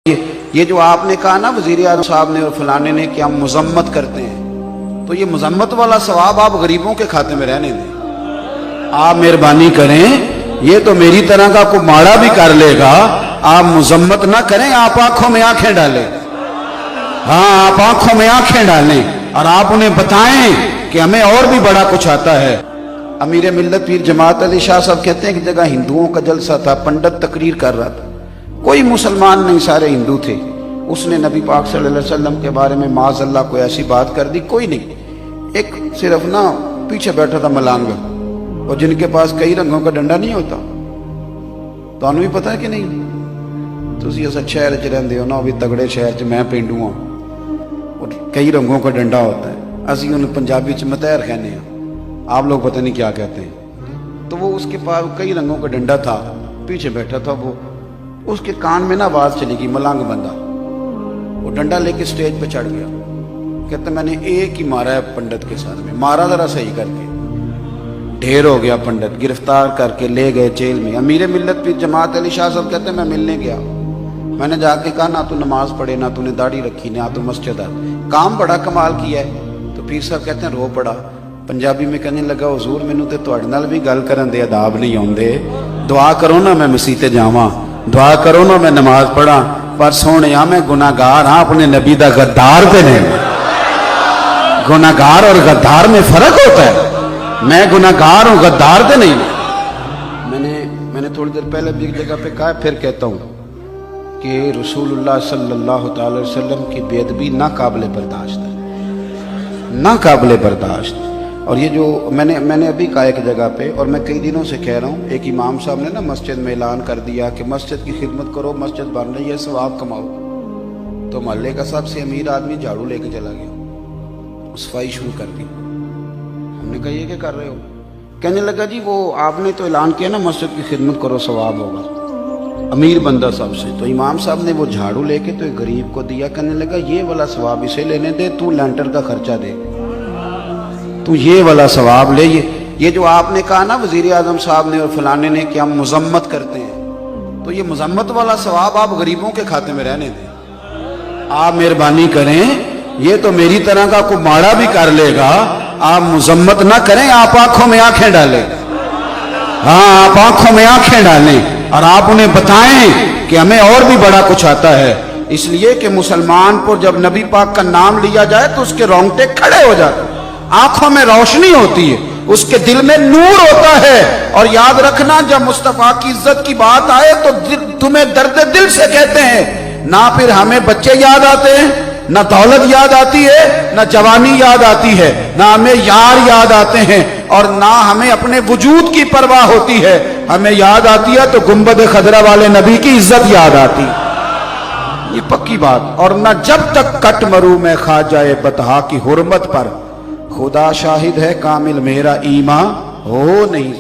یہ جو آپ نے کہا نا وزیر اعظم صاحب نے اور فلانے نے کہ ہم مذمت کرتے ہیں، تو یہ مذمت والا ثواب آپ غریبوں کے کھاتے میں رہنے دیں۔ آپ مہربانی کریں، یہ تو میری طرح کا کوئی ماڑا بھی کر لے گا، آپ مذمت نہ کریں، آپ آنکھوں میں آنکھیں ڈالیں۔ ہاں، آپ آنکھوں میں آنکھیں ڈالیں اور آپ انہیں بتائیں کہ ہمیں اور بھی بڑا کچھ آتا ہے۔ امیر ملت پیر جماعت علی شاہ صاحب کہتے ہیں کہ جگہ ہندوؤں کا جلسہ تھا، پنڈت تقریر کر رہا تھا، کوئی مسلمان نہیں، سارے ہندو تھے۔ اس نے نبی پاک صلی اللہ علیہ وسلم کے بارے میں معاذ اللہ کوئی ایسی بات کر دی، کوئی نہیں، ایک صرف نا پیچھے بیٹھا تھا ملانگ، اور جن کے پاس کئی رنگوں کا ڈنڈا نہیں ہوتا، تو انہوں بھی پتہ ہے کہ نہیں، تو اسی ایسا شہر چ رہندے ہو نا، بھی تگڑے شہر چ میں پینڈو ہوں اور کئی رنگوں کا ڈنڈا ہوتا ہے، اسی انہوں پنجابی چ متحر کہنے ہیں، آپ لوگ پتہ نہیں کیا کہتے ہیں۔ تو وہ اس کے پاس کئی رنگوں کا ڈنڈا تھا، پیچھے بیٹھا تھا، وہ اس کے کان میں نا آواز چلی گئی، ملانگ بندہ، وہ ڈنڈا لے کے سٹیج پہ چڑھ گیا، کہتا میں نے ایک ہی مارا ہے پنڈت کے ساتھ میں، مارا ذرا صحیح کر کے، ڈھیر ہو گیا پنڈت، گرفتار کر کے لے گئے جیل میں۔ امیر ملت پیر جماعت علی شاہ صاحب کہتے ہیں میں ملنے گیا، میں نے جا کے کہا نہ تو نماز پڑھے، نہ تو نے داڑھی رکھی، نہ تو مسجد ہے، کام بڑا کمال کیا ہے۔ تو پیر صاحب کہتے ہیں رو پڑا، پنجابی میں کہنے لگا حضور مینوں تے تواڈے نال بھی گل کرن دے آداب نہیں آوندے، دعا کرو نا میں مسیح تے جاواں، دعا کرو نا میں نماز پڑھا، پر سونیا میں گناہگار ہاں، اپنے نبی دا غدار تے نہیں۔ گناہگار اور غدار میں فرق ہوتا ہے، میں گناہگار ہوں، غدار تے نہیں۔ میں نے تھوڑی دیر پہلے بھی ایک جگہ پہ کہا، پھر کہتا ہوں کہ رسول اللہ صلی اللہ تعالی وسلم کی بے ادبی ناقابل برداشت ہے، ناقابل برداشت۔ اور یہ جو میں نے ابھی کہا ایک جگہ پہ، اور میں کئی دنوں سے کہہ رہا ہوں، ایک امام صاحب نے نا مسجد میں اعلان کر دیا کہ مسجد کی خدمت کرو، مسجد بن رہی ہے، ثواب کماؤ، تو محلے کا سب سے امیر آدمی جھاڑو لے کے چلا گیا، صفائی شروع کر دی۔ ہم نے کہا یہ کیا کر رہے ہو؟ کہنے لگا جی وہ آپ نے تو اعلان کیا نا مسجد کی خدمت کرو ثواب ہوگا، امیر بندہ سب سے، تو امام صاحب نے وہ جھاڑو لے کے تو ایک غریب کو دیا، کہنے لگا یہ والا ثواب اسے لینے دے، تو لینٹر کا خرچہ دے، تو یہ والا ثواب لے۔ یہ جو آپ نے کہا نا وزیر اعظم صاحب نے اور فلانے نے کہ ہم مذمت کرتے ہیں، تو یہ مذمت والا ثواب آپ غریبوں کے کھاتے میں رہنے دیں۔ آپ مہربانی کریں، یہ تو میری طرح کا کوئی ماڑا بھی کر لے گا، آپ مذمت نہ کریں، آپ آنکھوں میں آنکھیں ڈالیں۔ ہاں، آپ آنکھوں میں آنکھیں ڈالیں اور آپ انہیں بتائیں کہ ہمیں اور بھی بڑا کچھ آتا ہے، اس لیے کہ مسلمان پر جب نبی پاک کا نام لیا جائے تو اس کے رونگٹے کھڑے ہو جاتے ہیں، آنکھوں میں روشنی ہوتی ہے، اس کے دل میں نور ہوتا ہے۔ اور یاد رکھنا، جب مصطفیٰ کی عزت کی بات آئے تو تمہیں درد دل سے کہتے ہیں، نہ پھر ہمیں بچے یاد آتے ہیں، نہ دولت یاد آتی ہے، نہ جوانی یاد آتی ہے، نہ ہمیں یار یاد آتے ہیں، اور نہ ہمیں اپنے وجود کی پرواہ ہوتی ہے، ہمیں یاد آتی ہے تو گنبد خضرا والے نبی کی عزت یاد آتی، یہ پکی بات۔ اور نہ جب تک کٹ مروں میں خواجہ بطحا کی حرمت پر، خدا شاہد ہے کامل میرا ایمان ہو نہیں۔